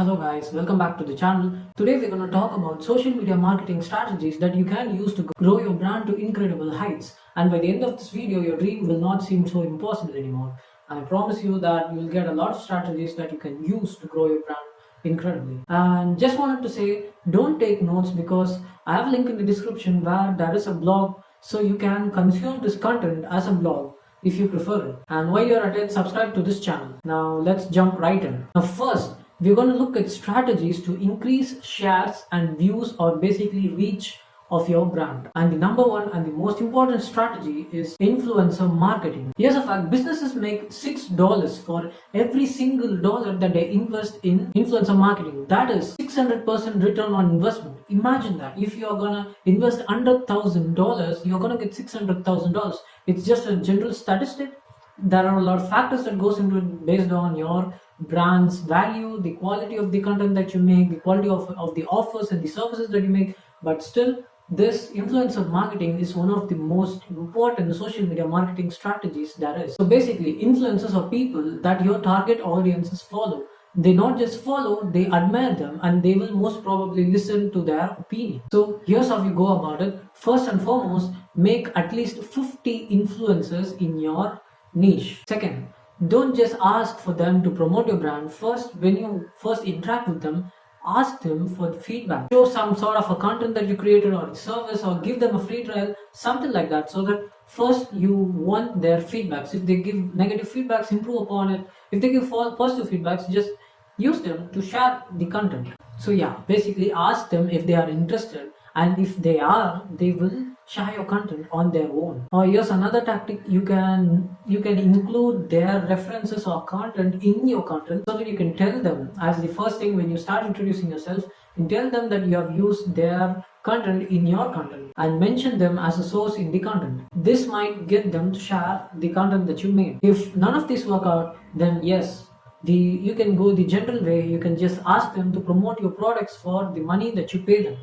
Hello guys, welcome back to the channel. Today we're going to talk about social media marketing strategies that you can use to grow your brand to incredible heights. And by the end of this video, your dream will not seem so impossible anymore. And I promise you that you'll get a lot of strategies that you can use to grow your brand incredibly. And just wanted to say, don't take notes because I have a link in the description where there is a blog so you can consume this content as a blog if you prefer it. And while you're at it, subscribe to this channel. Now let's jump right in. Now first, we're going to look at strategies to increase shares and views or basically reach of your brand. And the number one and the most important strategy is influencer marketing. Here's a fact: businesses make $6 for every single dollar that they invest in influencer marketing. That is 600% return on investment. Imagine that. If you're gonna invest $100,000, you're gonna get $600,000. It's just a general statistic. There are a lot of factors that goes into it based on your brand's value, the quality of the content that you make, the quality of the offers and the services that you make. But still, this influencer marketing is one of the most important social media marketing strategies there is. So basically, influencers are people that your target audiences follow. They not just follow, they admire them, and they will most probably listen to their opinion. So here's how you go about it. First and foremost, make at least 50 influencers in your niche. Second, don't just ask for them to promote your brand. First, when you first interact with them, ask them for feedback. Show some sort of a content that you created or a service, or give them a free trial, something like that, so that first you want their feedbacks. If they give negative feedbacks, improve upon it. If they give positive feedbacks, just use them to share the content. So yeah, basically ask them if they are interested, and if they are, they will share your content on their own. Or here's another tactic: you can include their references or content in your content, so that you can tell them as the first thing when you start introducing yourself, and tell them that you have used their content in your content and mention them as a source in the content. This might get them to share the content that you made. If none of these work out, then yes, you can go the general way. You can just ask them to promote your products for the money that you pay them.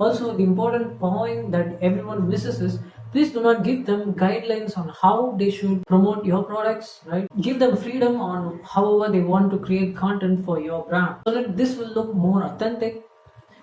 Also, the important point that everyone misses is, please do not give them guidelines on how they should promote your products, right? Give them freedom on however they want to create content for your brand, so that this will look more authentic,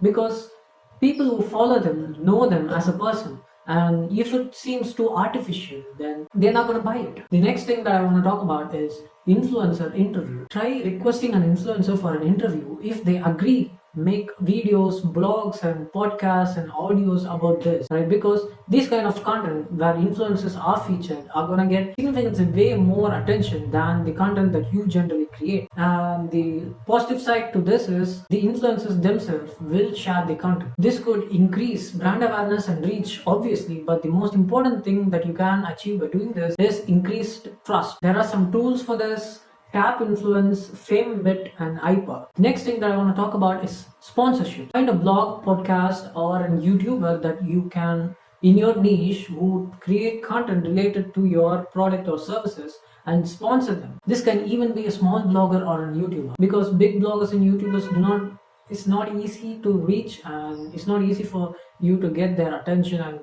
because people who follow them know them as a person. And if it seems too artificial, then they're not going to buy it. The next thing that I want to talk about is influencer interview. Try requesting an influencer for an interview. If they agree, make videos, blogs, and podcasts and audios about this, right? Because these kind of content where influencers are featured are gonna get significantly way more attention than the content that you generally create. And the positive side to this is the influencers themselves will share the content. This could increase brand awareness and reach, obviously, but the most important thing that you can achieve by doing this is increased trust. There are some tools for this: Tap Influence, FameBit, and iPod. Next thing that I want to talk about is sponsorship. Find a blog, podcast, or a YouTuber that you can, in your niche, who create content related to your product or services, and sponsor them. This can even be a small blogger or a YouTuber, because big bloggers and YouTubers do not, it's not easy to reach, and it's not easy for you to get their attention, and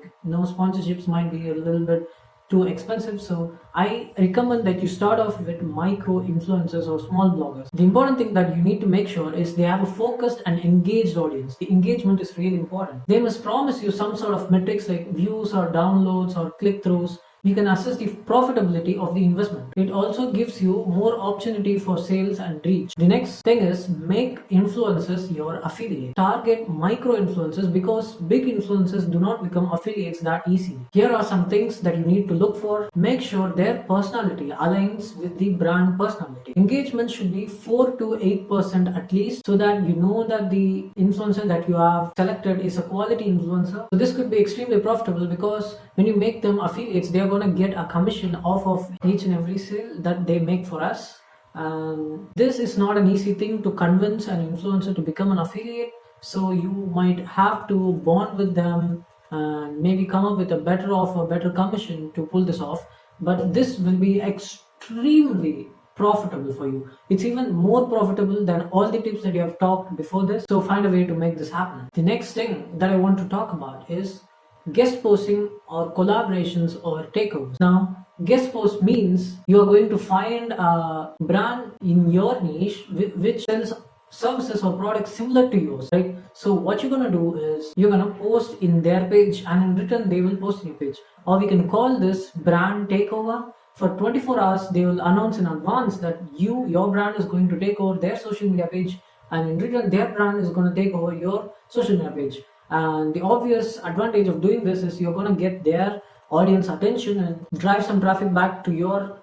sponsorships might be a little bit too expensive. So I recommend that you start off with micro influencers or small bloggers. The important thing that you need to make sure is they have a focused and engaged audience. The engagement is really important. They must promise you some sort of metrics like views or downloads or click-throughs. You can assess the profitability of the investment. It also gives you more opportunity for sales and reach. The next thing is, make influencers your affiliate. Target micro influencers, because big influencers do not become affiliates that easily. Here are some things that you need to look for. Make sure their personality aligns with the brand personality. Engagement should be 4 to 8% at least, so that you know that the influencer that you have selected is a quality influencer. So this could be extremely profitable, because when you make them affiliates, they are going to get a commission off of each and every sale that they make for us. And this is not an easy thing to convince an influencer to become an affiliate, so you might have to bond with them and maybe come up with a better offer, better commission to pull this off. But this will be extremely profitable for you. It's even more profitable than all the tips that you have talked before this. So find a way to make this happen. The next thing that I want to talk about is guest posting or collaborations or takeovers. Now, guest post means you are going to find a brand in your niche which sells services or products similar to yours, right? So what you're gonna do is you're gonna post in their page, and in return they will post in your page. Or we can call this brand takeover. For 24 hours, they will announce in advance that your brand is going to take over their social media page, and in return their brand is going to take over your social media page. And the obvious advantage of doing this is you're going to get their audience attention and drive some traffic back to your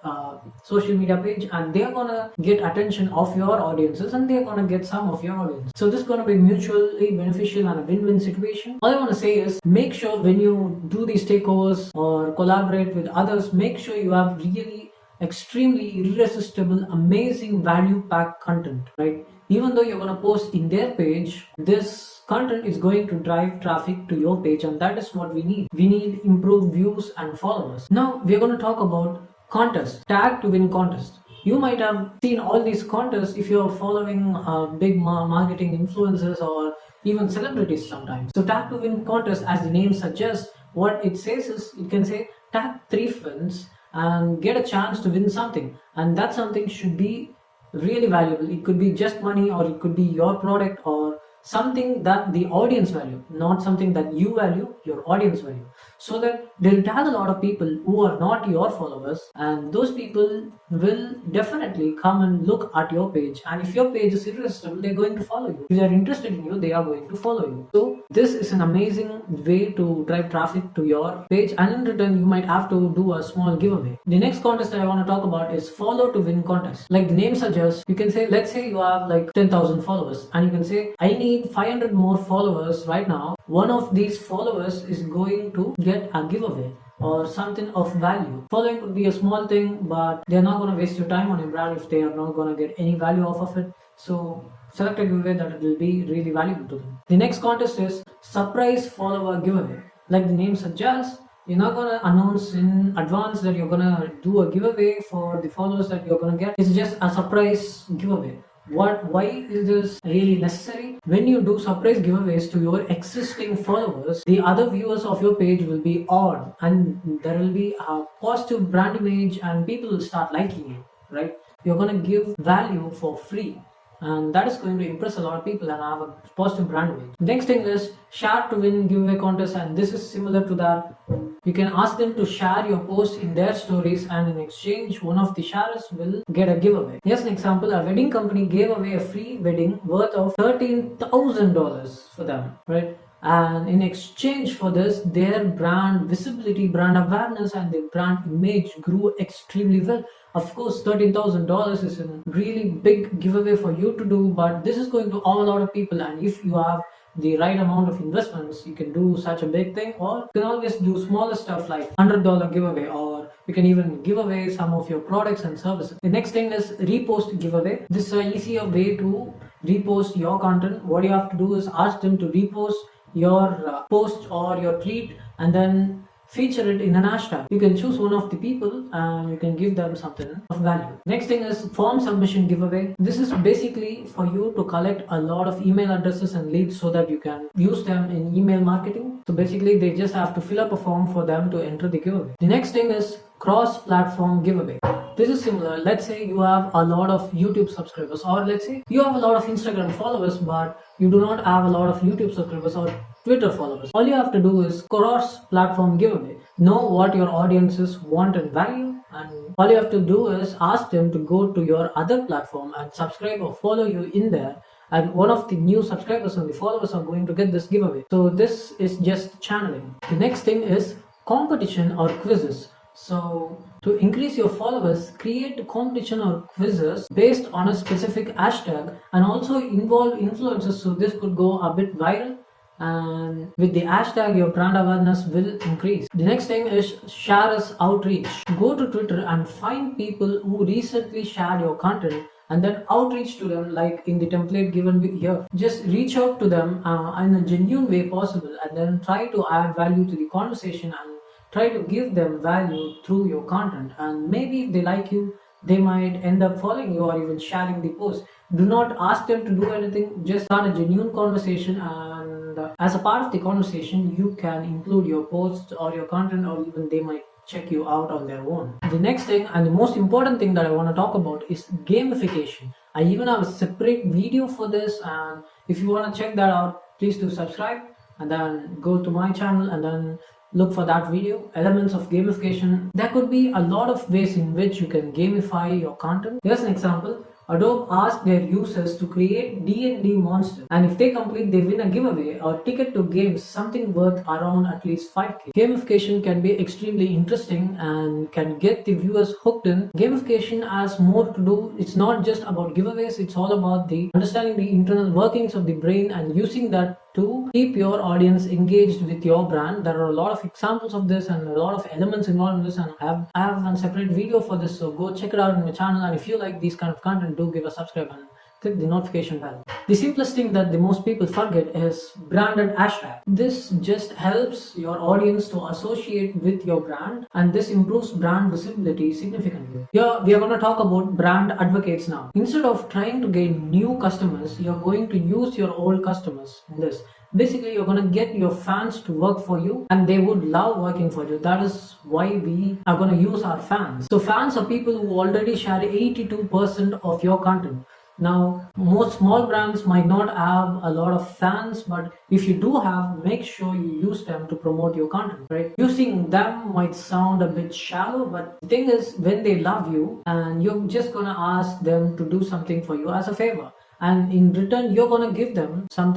social media page, and they're gonna get attention of your audiences, and they're gonna get some of your audience. So this is gonna be mutually beneficial and a win-win situation. All I want to say is, make sure when you do these takeovers or collaborate with others, make sure you have really extremely irresistible, amazing value packed content, right? Even though you're going to post in their page, this content is going to drive traffic to your page, and that is what we need. We need improved views and followers. Now we're going to talk about contests, tag to win contest. You might have seen all these contests if you're following big marketing influencers or even celebrities sometimes. So tag to win contest, as the name suggests, what it says is, it can say tag 3 friends and get a chance to win something, and that something should be really valuable. It could be just money, or it could be your product, or something that the audience value, not something that you value, your audience value. So that they'll tag a lot of people who are not your followers, and those people will definitely come and look at your page, and if your page is irresistible, they're going to follow you. If they're interested in you, they are going to follow you. So this is an amazing way to drive traffic to your page, and in return you might have to do a small giveaway. The next contest that I want to talk about is follow to win contest. Like the name suggests, you can say, let's say you have like 10,000 followers, and you can say, I need 500 more followers right now. One of these followers is going to get a giveaway or something of value. Following could be a small thing, but they're not going to waste your time on your brand if they are not going to get any value off of it. So select a giveaway that will be really valuable to them. The next contest is surprise follower giveaway. Like the name suggests, you're not going to announce in advance that you're going to do a giveaway for the followers that you're going to get. It's just a surprise giveaway. Why is this really necessary? When you do surprise giveaways to your existing followers, the other viewers of your page will be awed, and there will be a positive brand image, and people will start liking you, right? You're going to give value for free, and that is going to impress a lot of people and have a positive brand image. Next thing is share to win giveaway contest, and this is similar to that. You can ask them to share your post in their stories, and in exchange, one of the sharers will get a giveaway. Here's an example. A wedding company gave away a free wedding worth of $13,000 for them, right? And in exchange for this, their brand visibility, brand awareness, and their brand image grew extremely well. Of course, $13,000 is a really big giveaway for you to do, but this is going to awe a lot of people, and if you have the right amount of investments, you can do such a big thing. Or you can always do smaller stuff like $100 giveaway, or you can even give away some of your products and services. The next thing is repost giveaway. This is an easier way to repost your content. What you have to do is ask them to repost your post or your tweet, and then feature it in an hashtag. You can choose one of the people and you can give them something of value. Next thing is form submission giveaway. This is basically for you to collect a lot of email addresses and leads so that you can use them in email marketing. So basically they just have to fill up a form for them to enter the giveaway. The next thing is cross-platform giveaway. This is similar. Let's say you have a lot of YouTube subscribers, or let's say you have a lot of Instagram followers, but you do not have a lot of YouTube subscribers or Twitter followers. All you have to do is cross-platform giveaway. Know what your audiences want and value, and all you have to do is ask them to go to your other platform and subscribe or follow you in there, and one of the new subscribers and the followers are going to get this giveaway. So this is just channeling. The next thing is competition or quizzes. So to increase your followers, create competition or quizzes based on a specific hashtag, and also involve influencers, so this could go a bit viral, and with the hashtag your brand awareness will increase. The next thing is sharers outreach. Go to Twitter and find people who recently shared your content, and then outreach to them, like in the template given here. Just reach out to them in a genuine way possible, and then try to add value to the conversation and try to give them value through your content. And maybe if they like you, they might end up following you or even sharing the post. Do not ask them to do anything, just start a genuine conversation, and as a part of the conversation you can include your posts or your content, or even they might check you out on their own. The next thing and the most important thing that I want to talk about is gamification. I even have a separate video for this, and if you want to check that out, please do subscribe and then go to my channel and then look for that video. Elements of gamification. There could be a lot of ways in which you can gamify your content. Here's an example. Adobe asked their users to create D&D monsters, and if they complete, they win a giveaway or ticket to games, something worth around at least 5k. Gamification can be extremely interesting and can get the viewers hooked in. Gamification has more to do. It's not just about giveaways. It's all about the understanding the internal workings of the brain and using that to keep your audience engaged with your brand. There are a lot of examples of this and a lot of elements involved in this, and I have a separate video for this, so go check it out on my channel. And if you like these kind of content, do give a subscribe and click the notification bell. The simplest thing that the most people forget is branded hashtag. This just helps your audience to associate with your brand, and this improves brand visibility significantly. Here we are going to talk about brand advocates now. Instead of trying to gain new customers, you're going to use your old customers in this. Basically, you're going to get your fans to work for you, and they would love working for you. That is why we are going to use our fans. So fans are people who already share 82% of your content. Now, most small brands might not have a lot of fans, but if you do have, make sure you use them to promote your content, right? Using them might sound a bit shallow, but the thing is, when they love you, and you're just gonna ask them to do something for you as a favor, and in return you're gonna give them some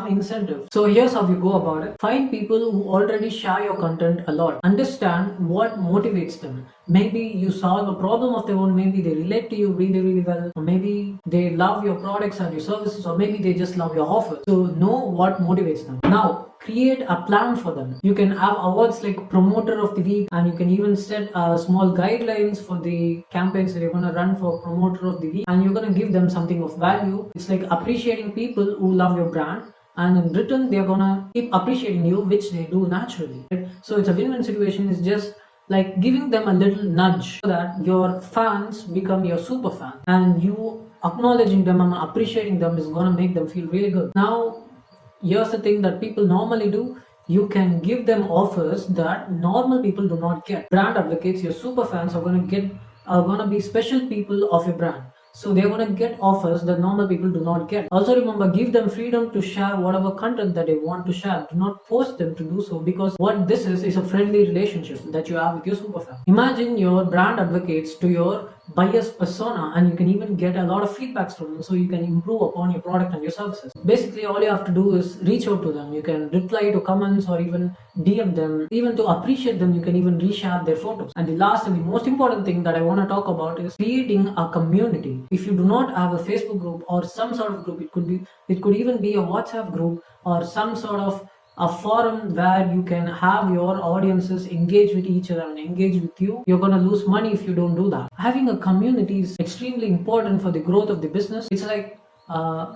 incentive. So here's how you go about it. Find people who already share your content a lot. Understand what motivates them. Maybe you solve a problem of their own, maybe they relate to you really well, or maybe they love your products and your services, or maybe they just love your offers. So know what motivates them. Now create a plan for them. You can have awards like promoter of the week, and you can even set small guidelines for the campaigns that you're going to run for promoter of the week, and you're going to give them something of value. It's like appreciating people who love your brand, and in return they're going to keep appreciating you, which they do naturally, right? So it's a win-win situation. It's just like giving them a little nudge so that your fans become your super fan, and you acknowledging them and appreciating them is going to make them feel really good. Now here's the thing that people normally do. You can give them offers that normal people do not get. Brand advocates, your super fans, are going to be special people of your brand. So they're going to get offers that normal people do not get. Also remember, give them freedom to share whatever content that they want to share. Do not force them to do so, because what this is a friendly relationship that you have with your superfan. Imagine your brand advocates to your buyer's persona, and you can even get a lot of feedbacks from them, so you can improve upon your product and your services. Basically, all you have to do is reach out to them. You can reply to comments or even DM them. Even to appreciate them, you can even reshare their photos. And the last and the most important thing that I want to talk about is creating a community. If you do not have a Facebook group or some sort of group, it could even be a WhatsApp group or some sort of a forum where you can have your audiences engage with each other and engage with you. You're going to lose money if you don't do that. Having a community is extremely important for the growth of the business. It's like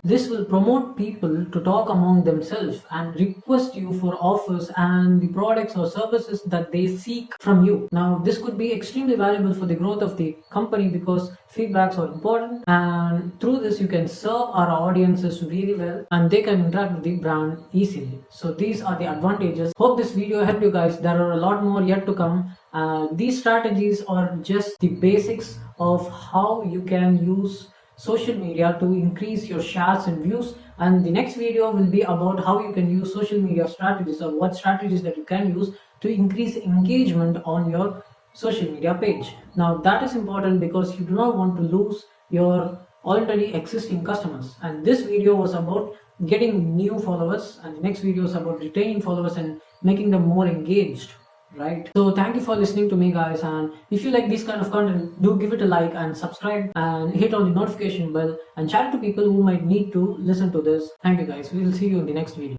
this will promote people to talk among themselves and request you for offers and the products or services that they seek from you. Now, this could be extremely valuable for the growth of the company, because feedbacks are important, and through this you can serve our audiences really well, and they can interact with the brand easily. So these are the advantages. Hope this video helped you guys. There are a lot more yet to come. These strategies are just the basics of how you can use social media to increase your shares and views, and the next video will be about how you can use social media strategies, or what strategies that you can use to increase engagement on your social media page. Now that is important because you do not want to lose your already existing customers, and this video was about getting new followers, and the next video is about retaining followers and making them more engaged. Right, so thank you for listening to me, guys, and if you like this kind of content, do give it a like and subscribe and hit on the notification bell and share it to people who might need to listen to this. Thank you, guys. We will see you in the next video.